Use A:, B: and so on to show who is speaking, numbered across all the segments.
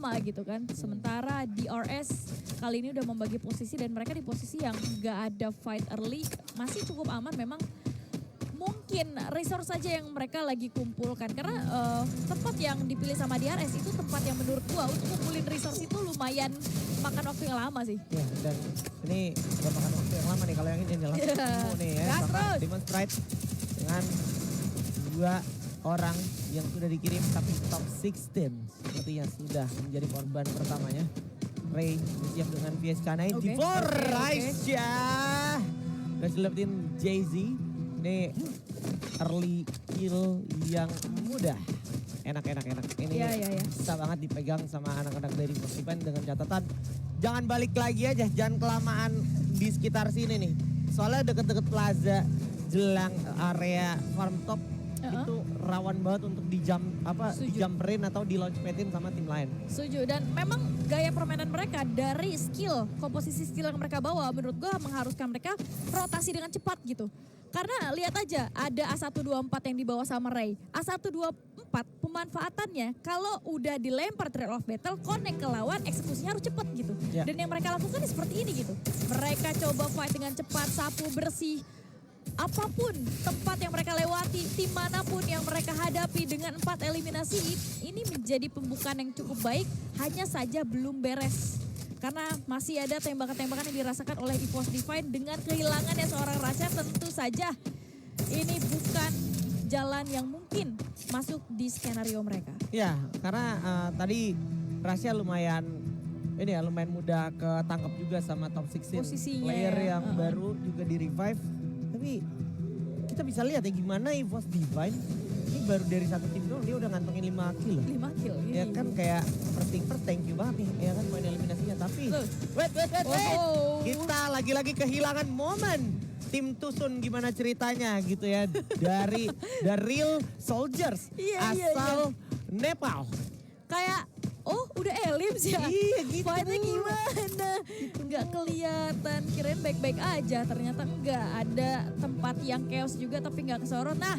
A: lama gitu kan. Sementara DRS kali ini udah membagi posisi dan mereka di posisi yang gak ada fight early. Masih cukup aman memang. Mungkin resource saja yang mereka lagi kumpulkan. Karena tempat yang dipilih sama DRS itu tempat yang menurut gua untuk kumpulin resource itu lumayan makan waktu yang lama sih.
B: Ya, dan ini gak makan waktu yang lama nih kalau yang ini langsung ketemu nih ya. Sama Demon Stride dengan 2 orang yang sudah dikirim tapi top 16 sepertinya sudah menjadi korban pertamanya. Ray bersiap dengan PSK94 Aisyah. Udah dapetin Jay-Z. Ini early kill yang mudah. Enak. Ini bisa banget dipegang sama anak-anak dari Posipan dengan catatan jangan balik lagi aja, jangan kelamaan di sekitar sini nih. Soalnya deket-deket plaza jelang area farm top itu rawan banget untuk dijamperin atau di launchpadin sama tim lain.
A: Setuju, dan memang gaya permainan mereka dari skill, komposisi skill yang mereka bawa menurut gue mengharuskan mereka rotasi dengan cepat gitu. Karena lihat aja ada A124 yang dibawa sama Ray. A124 pemanfaatannya kalau udah dilempar Trail of Battle, connect ke lawan, eksekusinya harus cepat gitu.
B: Ya.
A: Dan yang mereka lakukan seperti ini gitu. Mereka coba fight dengan cepat, sapu bersih. Apapun tempat yang mereka lewati, tim manapun yang mereka hadapi dengan 4 eliminasi, ini menjadi pembukaan yang cukup baik, hanya saja belum beres. Karena masih ada tembakan-tembakan yang dirasakan oleh EVOS Divine dengan kehilangannya seorang Rasha, tentu saja ini bukan jalan yang mungkin masuk di skenario mereka.
B: Ya, karena tadi Rasha lumayan mudah ketangkap juga sama top 16
A: Posisinya
B: player
A: ya,
B: yang baru juga di revive. Tapi kita bisa lihat ya gimana EVOS Divine ini baru dari satu tim doang dia udah ngantongin 5 kill.
A: 5 kill.
B: Ya kan kayak thank you banget nih ya kan main eliminasinya. Tapi wait. Kita lagi-lagi kehilangan momen. Tim Tusun gimana ceritanya gitu ya dari The Real Soldiers asal Nepal.
A: Kayak udah elims ya?
B: Iya gitu.
A: Fightnya gimana? Nggak kelihatan, kirain baik-baik aja. Ternyata enggak, ada tempat yang chaos juga tapi nggak kesorot. Nah,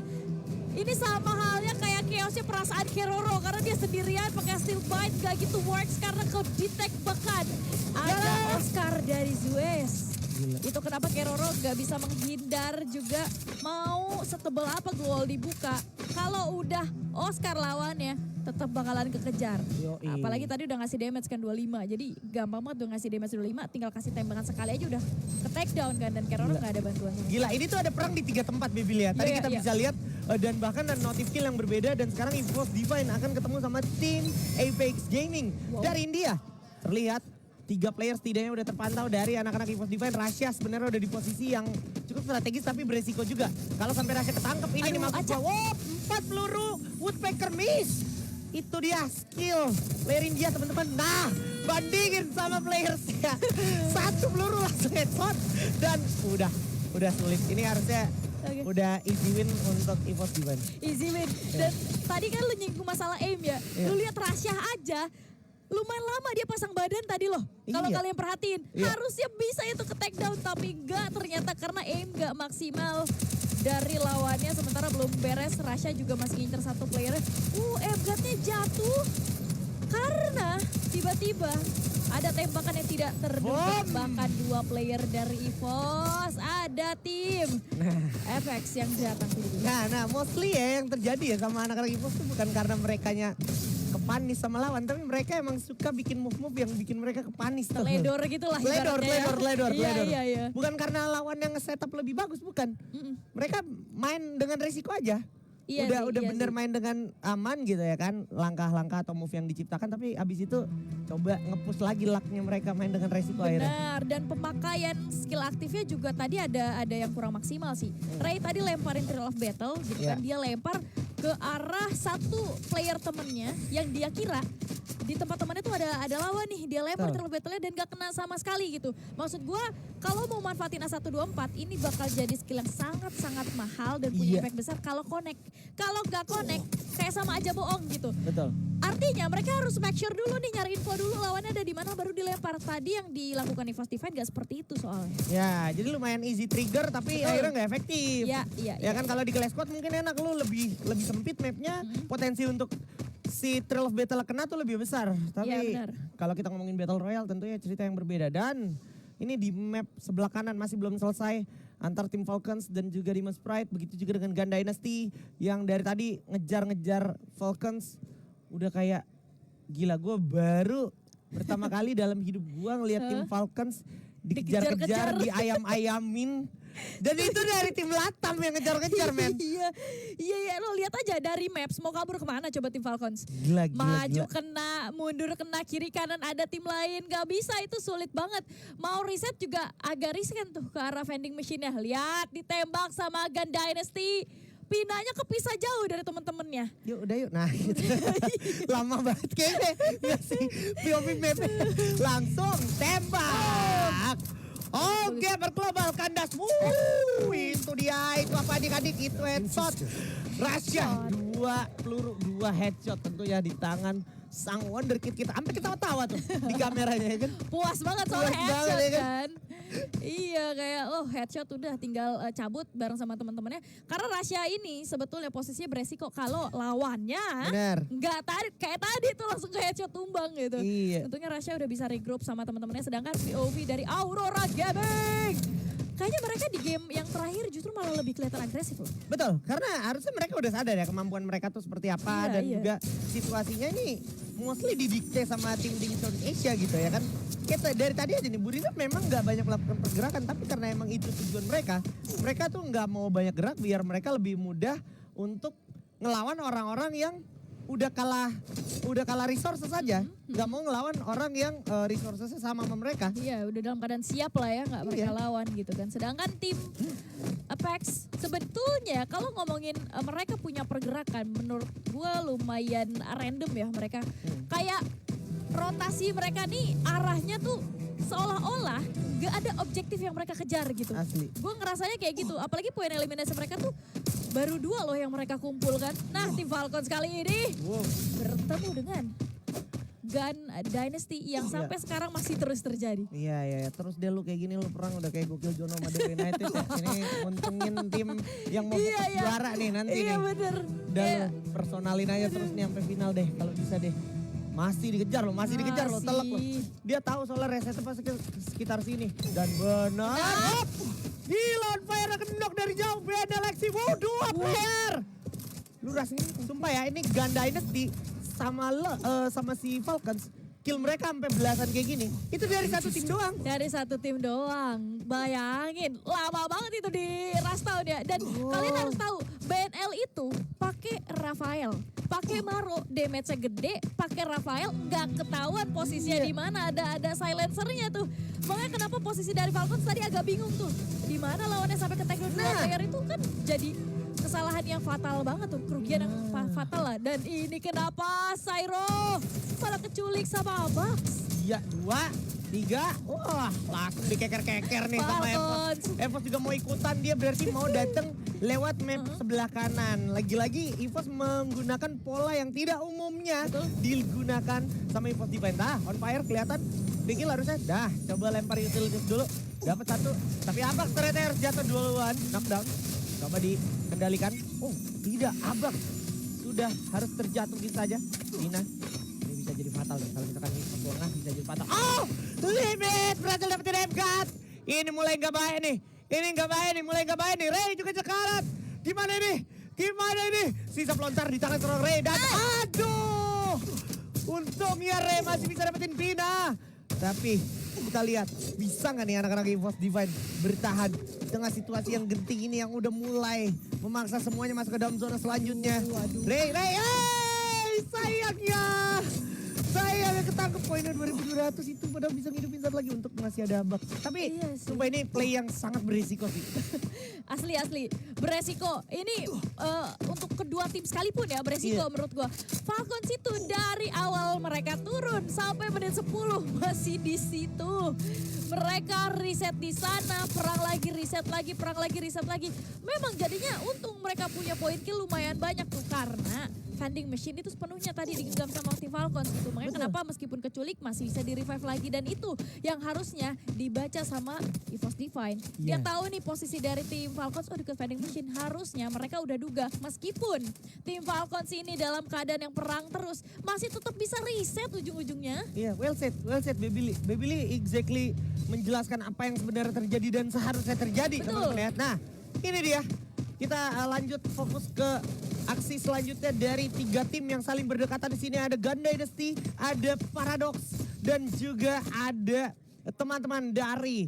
A: ini sama halnya kayak chaosnya perasaan Keroro. Karena dia sendirian pakai steel bind gak gitu works karena ke detect bahkan. Ada Oscar dari Zeus.
B: Gila.
A: Itu kenapa Keroro gak bisa menghindar juga. Mau setebal apa gol dibuka. Kalau udah Oscar lawannya tetap bakalan kekejar.
B: Yoi.
A: Apalagi tadi udah ngasih damage kan 25. Jadi gampang banget udah ngasih damage 25. Tinggal kasih tembakan sekali aja udah ke take down kan. Dan Keroro gak ada bantuan sama.
B: Gila, ini tuh ada perang di 3 tempat Bibi lihat. Tadi kita bisa lihat dan bahkan dan notif kill yang berbeda. Dan sekarang EVOS Divine akan ketemu sama tim Apex Gaming dari India. Terlihat 3 player setidaknya udah terpantau dari anak-anak EVOS Divine. Rasha sebenarnya udah di posisi yang cukup strategis tapi beresiko juga. Kalau sampai Rasha ketangkep ini nih maksud gua. Wow, 4 peluru Woodpecker miss. Itu dia skill player India teman-teman. Nah, bandingin sama players-nya. 1 peluru langsung headshot dan udah sulit. Ini harusnya udah easy win untuk EVOS Divine.
A: Easy win. Dan tadi kan lu nyinggung masalah aim ya. Lu lihat Rasha aja lumayan lama dia pasang badan tadi loh. Kalau kalian perhatiin, harusnya bisa itu ke take down tapi enggak ternyata karena aim enggak maksimal dari lawannya. Sementara belum beres, Rasha juga masih ngincer satu player. Aimguard-nya jatuh karena tiba-tiba ada tembakan yang tidak terduga. Bahkan 2 player dari EVOS, ada tim FX yang datang.
B: Nah mostly ya yang terjadi ya sama anak-anak EVOS itu bukan karena merekanya kepanis sama lawan, tapi mereka emang suka bikin move-move yang bikin mereka kepanis.
A: Teledor gitu lah
B: Ledor.
A: Iya.
B: Bukan karena lawan yang nge-setup lebih bagus, bukan. Mereka main dengan resiko aja. Udah bener main dengan aman gitu ya kan, langkah-langkah atau move yang diciptakan, tapi abis itu coba nge-push lagi lucknya mereka main dengan resiko akhirnya.
A: Benar, dan pemakaian skill aktifnya juga tadi ada yang kurang maksimal sih. Ray tadi lemparin Trail of Battle gitu kan, dia lempar ke arah satu player temennya yang dia kira di tempat temannya tuh ada lawan nih, dia lempar Trail of Battle-nya dan gak kena sama sekali gitu. Maksud gue kalau mau manfaatin A124 ini bakal jadi skill yang sangat-sangat mahal dan punya efek besar kalau connect. Kalau gak connect kayak sama aja bohong gitu.
B: Betul.
A: Artinya mereka harus make sure dulu nih, nyari info dulu lawannya ada di mana baru dilempar. Tadi yang dilakukan EVOS Divine gak seperti itu soalnya.
B: Ya, jadi lumayan easy trigger tapi akhirnya gak efektif.
A: Iya.
B: Ya kan kalau di Clash Squad mungkin enak, lu lebih sempit mapnya, potensi untuk si Thrill of Battle kena tuh lebih besar. Tapi
A: benar.
B: kalau kita ngomongin Battle Royale tentunya cerita yang berbeda. Dan ini di map sebelah kanan masih belum selesai antar tim Falcons dan juga Demon Sprite. Begitu juga dengan Gun Dynasty yang dari tadi ngejar-ngejar Falcons. Udah kayak gila, gue baru pertama kali dalam hidup gue ngeliat tim Falcons dikejar-kejar, diayam-ayamin. Dan itu dari tim Latam yang ngejar-ngejar, men.
A: Iya, lo lihat aja dari maps mau kabur kemana coba tim Falcons.
B: Gila.
A: Maju kena, mundur kena, kiri kanan ada tim lain. Gak bisa, itu sulit banget. Mau reset juga agak riskan tuh ke arah vending machine-nya. Lihat ditembak sama Gun Dynasty. Pinanya kepisah jauh dari temen-temennya.
B: Yuk udah yuk, nah gitu. Lama banget kayaknya. Gak sih, POV map langsung tembak. Oke, berglobal kandas. Itu dia, itu apa adik-adik, itu headshot. Rasya, 2 peluru, 2 headshot tentunya di tangan sang wonderkid kita. Sampai kita tawa tuh di kameranya ya kan.
A: Puas banget soal
B: Puas
A: headshot
B: banget, ya kan?
A: kan. Iya kayak headshot udah tinggal cabut bareng sama teman-temannya. Karena Rasya ini sebetulnya posisinya beresiko kalau lawannya nggak kayak tadi tuh langsung ke headshot tumbang gitu.
B: Iya.
A: Tentunya Rasya udah bisa regroup sama teman-temannya, sedangkan POV dari Aurora Gaming kayaknya mereka di game yang terakhir justru malah lebih kelihatan agresif loh.
B: Betul, karena harusnya mereka udah sadar ya kemampuan mereka tuh seperti apa. Dan juga situasinya ini mostly didikte sama tim-tim Southeast Asia gitu ya kan. Kita dari tadi aja nih, Buriram memang nggak banyak melakukan pergerakan, tapi karena emang itu tujuan mereka tuh nggak mau banyak gerak biar mereka lebih mudah untuk ngelawan orang-orang yang udah kalah resources saja. Nggak mau ngelawan orang yang resourcesnya sama mereka.
A: Iya, udah dalam keadaan siap lah ya, nggak mereka lawan gitu kan. Sedangkan tim Apex sebetulnya kalau ngomongin mereka punya pergerakan, menurut gue lumayan random ya mereka. Kayak rotasi mereka nih arahnya tuh seolah-olah gak ada objektif yang mereka kejar gitu.
B: Asli.
A: Gue ngerasanya kayak gitu, apalagi poin eliminasi mereka tuh baru 2 loh yang mereka kumpulkan. Nah tim Falcons kali ini bertemu dengan Gun Dynasty yang sampai sekarang masih terus terjadi.
B: Iya. Terus deh lu kayak gini, lu perang udah kayak Gokil Jono Madura United ya. Ini untungin tim yang mau juara nih nanti nih.
A: Iya bener.
B: Dan personalin aja terus nih sampai final deh kalau bisa deh. Masih dikejar loh, telak loh. Dia tahu soalnya reset pas sekitar sini. Dan benar. Gila, on fire kendok dari jauh. Beda Lexi. 2 player. Lu rasanya sumpah ya, ini Gun Dynasty sama si Falcons. Kill mereka sampai belasan kayak gini. Itu dari satu tim doang.
A: Dari satu tim doang. Bayangin, lama banget itu di Rustdown ya. Dan kalian harus tahu, BNL itu pakai Rafael, pakai Maro, damage-nya gede, pakai Rafael, nggak ketahuan posisinya di mana. Ada silencernya tuh. Makanya kenapa posisi dari Falcons tadi agak bingung tuh. Di mana lawannya sampai ke take down 2 player itu kan jadi kesalahan yang fatal banget tuh, kerugian yang fatal lah. Dan ini kenapa Sairo malah keculik sama Bucks.
B: Iya, 2, 3, wah langsung dikeker-keker nih sama Evos. Evos juga mau ikutan, dia berarti mau datang lewat map sebelah kanan. Lagi-lagi Evos menggunakan pola yang tidak umumnya digunakan sama Evos Divine. On fire kelihatan, Dikil harusnya dah coba lempar utilities dulu. Dapat 1, tapi Abax ternyata harus jatuh duluan, knockdown. Coba dikendalikan. Oh tidak, Abax sudah harus terjatuh gitu saja. Dina, ini bisa jadi fatal deh. Kalau misalkan ini pembuangan bisa jadi fatal. Oh, limit, berhasil dapetin MCAT. Ini mulai gak baik nih. Mulai gak baik nih. Ray juga cekarat. Gimana ini? Sisa pelontar di tangan seorang Ray. Dan aduh, untungnya Ray masih bisa dapetin Pina. Tapi kita lihat bisa nggak nih anak-anak EVOS Divine bertahan dengan situasi yang genting ini yang udah mulai memaksa semuanya masuk ke dalam zona selanjutnya. Ray, sayangnya ketangkep poinnya 2200 itu padahal bisa ngidupin satu lagi untuk ngasih ada Abax. Tapi sumpah ini play yang sangat berisiko sih.
A: Asli beresiko. Ini untuk kedua tim sekalipun ya beresiko menurut gua. Falcons itu dari awal mereka turun sampai menit 10 masih di situ. Mereka reset di sana, perang lagi, reset lagi, perang lagi, reset lagi. Memang jadinya untung mereka punya poin kill lumayan banyak tuh karena vending machine itu sepenuhnya tadi digenggam sama Team Falcons gitu. Makanya kenapa meskipun keculik masih bisa di-revive lagi dan itu yang harusnya dibaca sama EVOS Divine. Dia tahu nih posisi dari Team Falcons dekat vending machine. Harusnya mereka udah duga meskipun Team Falcons ini dalam keadaan yang perang terus masih tetap bisa reset ujung-ujungnya.
B: Iya, well said Baby Lee exactly menjelaskan apa yang sebenarnya terjadi dan seharusnya terjadi teman-teman ya. Nah, ini dia. Kita lanjut fokus ke aksi selanjutnya dari 3 tim yang saling berdekatan di sini. Ada Gun Dynasty, ada Paradox, dan juga ada teman-teman dari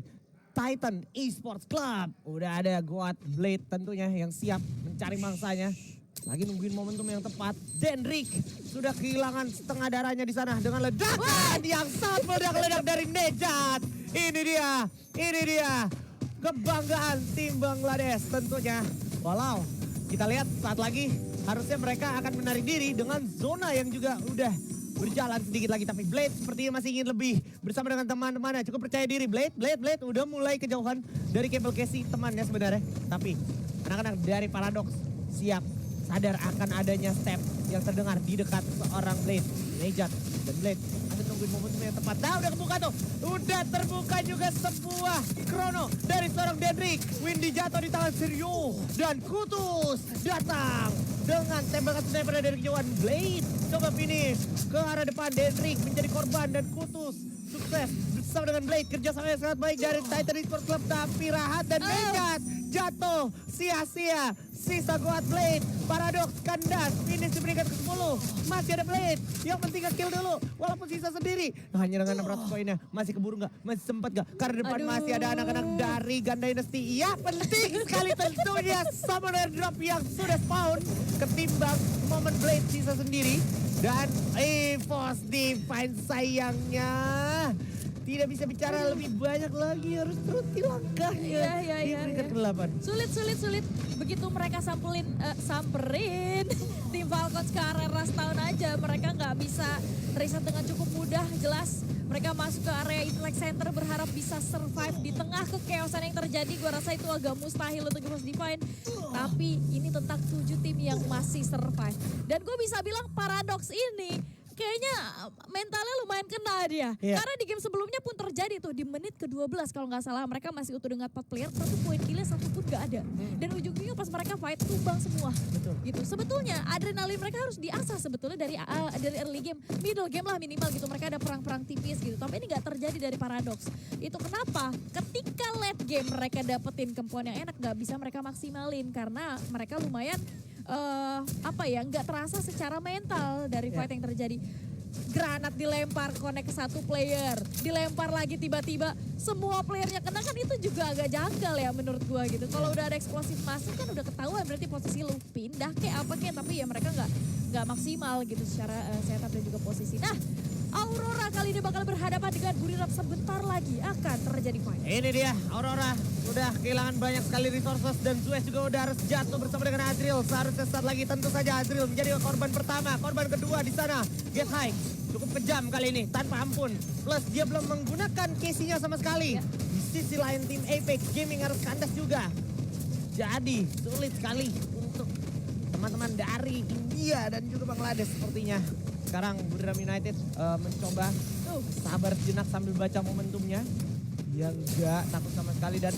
B: Titan Esports Club. Udah ada Goat Blade tentunya yang siap mencari mangsanya. Lagi nungguin momentum yang tepat. Dendrik sudah kehilangan setengah darahnya di sana dengan ledakan yang sangat meledak-ledak dari Nejat. Ini dia. Kebanggaan tim Bangladesh tentunya. Walau kita lihat saat lagi harusnya mereka akan menarik diri dengan zona yang juga udah berjalan sedikit lagi. Tapi Blade sepertinya masih ingin lebih bersama dengan teman-temannya. Cukup percaya diri Blade udah mulai kejauhan dari Cable Casey temannya sebenarnya. Tapi anak-anak dari Paradox siap sadar akan adanya step yang terdengar di dekat seorang Blade. Nejat dan Blade ada nungguin momentum yang tepat. Nah udah kebuka tuh. Udah terbuka juga sebuah krono dari seorang Dendrik. Windy jatuh di tangan Sirio. Dan Kutus datang dengan tembakan sniper dari kejauhan. Blade coba finish ke arah depan. Dendrik menjadi korban dan Kutus sukses bersama dengan Blade. Kerjasama yang sangat baik dari Titan Esports Club. Tapi Rahat dan Nejat jatuh sia-sia. Sisa Goat Blade, Paradox, kandas, finish di peringkat ke-10. Masih ada Blade, yang penting kill dulu. Walaupun sisa sendiri. Nah, hanya dengan 600 poinnya, masih keburu nggak? Masih sempat nggak? Karena depan masih ada anak-anak dari Gun Dynasty. Ya penting sekali tentunya Summon Airdrop yang sudah spawn. Ketimbang momen Blade sisa sendiri. Dan EVOS Divine sayangnya tidak bisa bicara lebih banyak lagi, harus teruti langkahnya di peringkat ke-8.
A: Sulit. Begitu mereka samperin tim Falcons ke area rush town aja, mereka nggak bisa reset dengan cukup mudah. Jelas mereka masuk ke area Intellect Center berharap bisa survive di tengah kekeosan yang terjadi. Gua rasa itu agak mustahil untuk EVOS Divine. Tapi ini tentang 7 tim yang masih survive. Dan gue bisa bilang Paradox ini kayaknya mentalnya lumayan kena dia. Karena di game sebelumnya pun terjadi tuh di menit ke-12 kalau nggak salah. Mereka masih utuh dengan 4 player tapi poin killnya 1 pun nggak ada. Dan ujung-ujungnya pas mereka fight tumbang semua.
B: Betul.
A: Gitu. Sebetulnya adrenalin mereka harus diasah sebetulnya dari early game, middle game lah minimal gitu. Mereka ada perang-perang tipis gitu. Tapi ini nggak terjadi dari Paradox. Itu kenapa? Ketika late game mereka dapetin kemampuan yang enak nggak bisa mereka maksimalin karena mereka lumayan nggak terasa secara mental dari fight yang terjadi. Granat dilempar connect ke 1 player, dilempar lagi tiba-tiba semua playernya kena, kan itu juga agak janggal ya menurut gua gitu. Kalau udah ada eksplosif masuk kan udah ketahuan berarti posisi lu pindah kayak apa kayak, tapi ya mereka nggak maksimal gitu secara setup dan juga posisi. Nah, Aurora kali ini bakal berhadapan dengan Buriram sebentar lagi akan terjadi fight.
B: Ini dia, Aurora udah kehilangan banyak sekali resources dan Suez juga udah harus jatuh bersama dengan Azriel. Seharusnya saat lagi tentu saja Azriel menjadi korban pertama, korban kedua di sana. Get High cukup kejam kali ini tanpa ampun. Plus dia belum menggunakan Casey-nya sama sekali. Di sisi lain tim Apex Gaming harus kandas juga. Jadi sulit sekali untuk teman-teman dari India dan juga Bangladesh sepertinya. Sekarang Buriram United mencoba sabar sejenak sambil baca momentumnya. Dia enggak takut sama sekali dan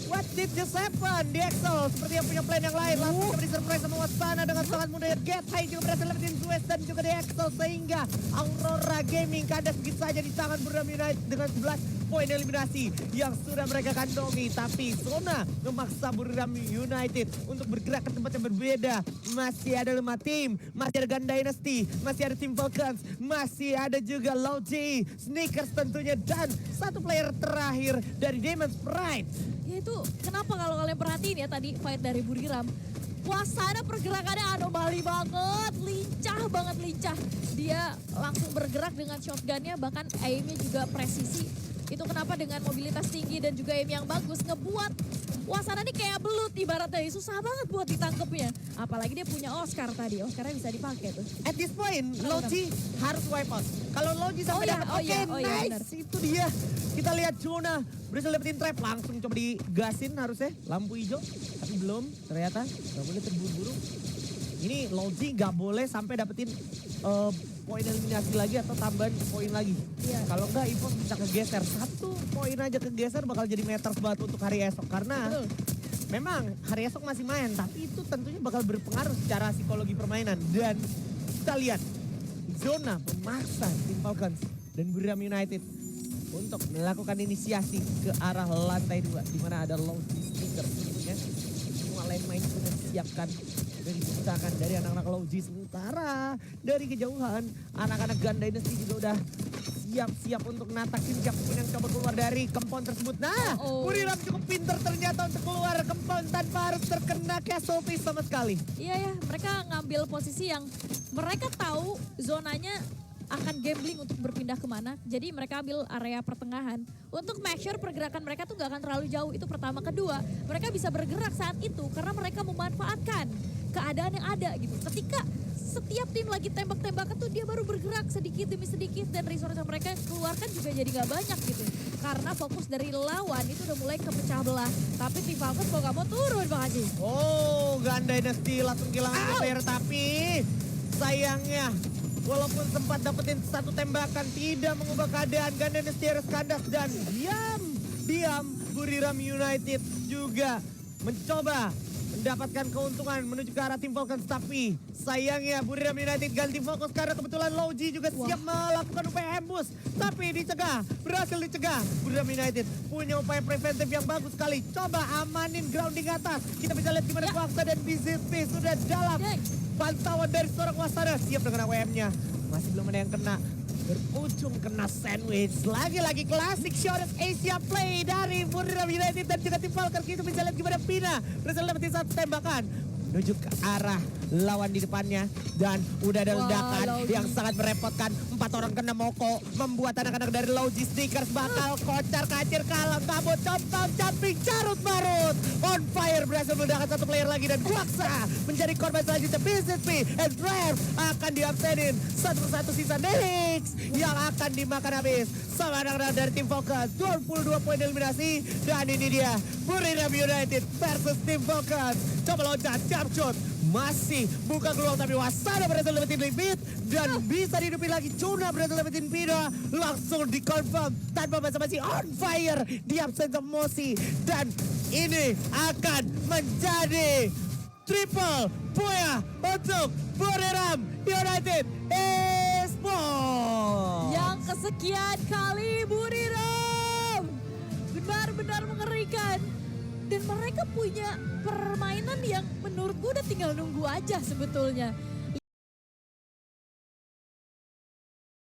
B: what did just happen? Di Excel seperti yang punya plan yang lain. Langsung beri surprise sama Wasana dengan sangat mudahnya. Get High juga berhasil lepasin Suez dan juga di Excel sehingga Aurora Gaming kandas begitu saja di tangan Buriram United dengan 11 poin eliminasi yang sudah mereka kantongi. Tapi Zona memaksa Buriram United untuk bergerak ke tempat yang berbeda. Masih ada 5 tim, masih ada Gun Dynasty, masih ada tim Falcons, masih ada juga Logi, Sneakers tentunya, dan 1 player terakhir dari Demon's Pride.
A: Ya itu kenapa kalau kalian perhatiin ya tadi fight dari Buriram, Wasana pergerakannya anomali banget, lincah banget lincah. Dia langsung bergerak dengan shotgunnya, bahkan aimnya juga presisi. Itu kenapa dengan mobilitas tinggi dan juga aim yang bagus ngebuat Wasana ini kayak belut ibaratnya. Susah banget buat ditangkepnya. Apalagi dia punya Oscar tadi. Oscarnya bisa dipakai tuh.
B: At this point, Logi harus wipe out. Kalau Logi sampai dapat, nice. Itu dia. Kita lihat Jonah berhasil dapetin trap. Langsung coba digasin harusnya. Lampu hijau. Tapi belum ternyata. Gak boleh terburu-buru. Ini Logi gak boleh sampai dapetin poin eliminasi lagi atau tambahan poin lagi.
A: Iya.
B: Kalau enggak EVOS bisa kegeser. 1 poin aja kegeser bakal jadi meters banget untuk hari esok. Karena memang hari esok masih main. Tapi itu tentunya bakal berpengaruh secara psikologi permainan. Dan kita lihat Zona memaksa tim Falcons dan Buriram United untuk melakukan inisiasi ke arah lantai 2. Di mana ada Logi Sticker tentunya. Semua landmine sudah disiapkan. Dari diciptakan dari anak-anak Logi. Sementara dari kejauhan anak-anak Gun Dynasty juga udah siap-siap untuk natakin siapapun yang coba keluar dari compound tersebut. Nah, Buriram cukup pinter ternyata untuk keluar compound tanpa harus terkena casualty sama sekali.
A: Iya ya, mereka ngambil posisi yang mereka tahu zonanya akan gambling untuk berpindah kemana. Jadi mereka ambil area pertengahan. Untuk make sure pergerakan mereka tuh gak akan terlalu jauh. Itu pertama. Kedua, mereka bisa bergerak saat itu karena mereka memanfaatkan keadaan yang ada gitu. Ketika setiap tim lagi tembak-tembakan tuh dia baru bergerak sedikit demi sedikit. Dan resource yang mereka keluarkan juga jadi gak banyak gitu. Karena fokus dari lawan itu udah mulai kepecah belah. Tapi tim Falcons kok gak mau turun Bang Haji.
B: Oh, Gun Dynasty langsung kehilangan player. Tapi sayangnya walaupun sempat dapetin 1 tembakan tidak mengubah keadaan. Gun Dynasty harus kandas dan diam Buriram United juga mencoba mendapatkan keuntungan menuju ke arah tim Falcons. Tapi sayangnya Buriram United ganti fokus karena kebetulan Logi juga siap melakukan upaya ambush. Tapi dicegah, berhasil dicegah. Buriram United punya upaya preventif yang bagus sekali. Coba amanin grounding atas. Kita bisa lihat gimana Kuaksa dan BZP sudah dalam pantauan dari seorang Wasana. Siap dengan AWM-nya. Masih belum ada yang kena. Berujung kena sandwich. Lagi-lagi klasik Shores Asia play dari Buriram United dan juga tim Falcons. Kita bisa lihat gimana Pina berhasil dapetin 1 tembakan. Menuju ke arah lawan di depannya. Dan udah ada ledakan yang sangat merepotkan. 4 orang kena moko. Membuat anak-anak dari Logi Stickers bakal kocar kacir kalah. Kabut, compound, jumping, carut marut. On fire berhasil meledakkan 1 player lagi. Dan Kuaksa menjadi korban selanjutnya. BZP and Rare akan diabsenin. 1 persatu sisa Nelix yang akan dimakan habis. Sama anak-anak dari tim Falcons. 22 poin eliminasi. Dan ini dia Buriram United versus tim Falcons. Coba loncat, jump shot. Masih buka peluang tapi Wasana berhasil dapetin limit. Dan bisa dihidupin lagi. Jonah berhasil dapetin Pina. Langsung dikonfirm tanpa basa-basi on fire. Di absen of Mosi. Dan ini akan menjadi triple poya untuk Buriram United Esports.
A: Yang kesekian kali Buriram. Benar-benar mengerikan. Dan mereka punya permainan yang menurut gue udah tinggal nunggu aja sebetulnya.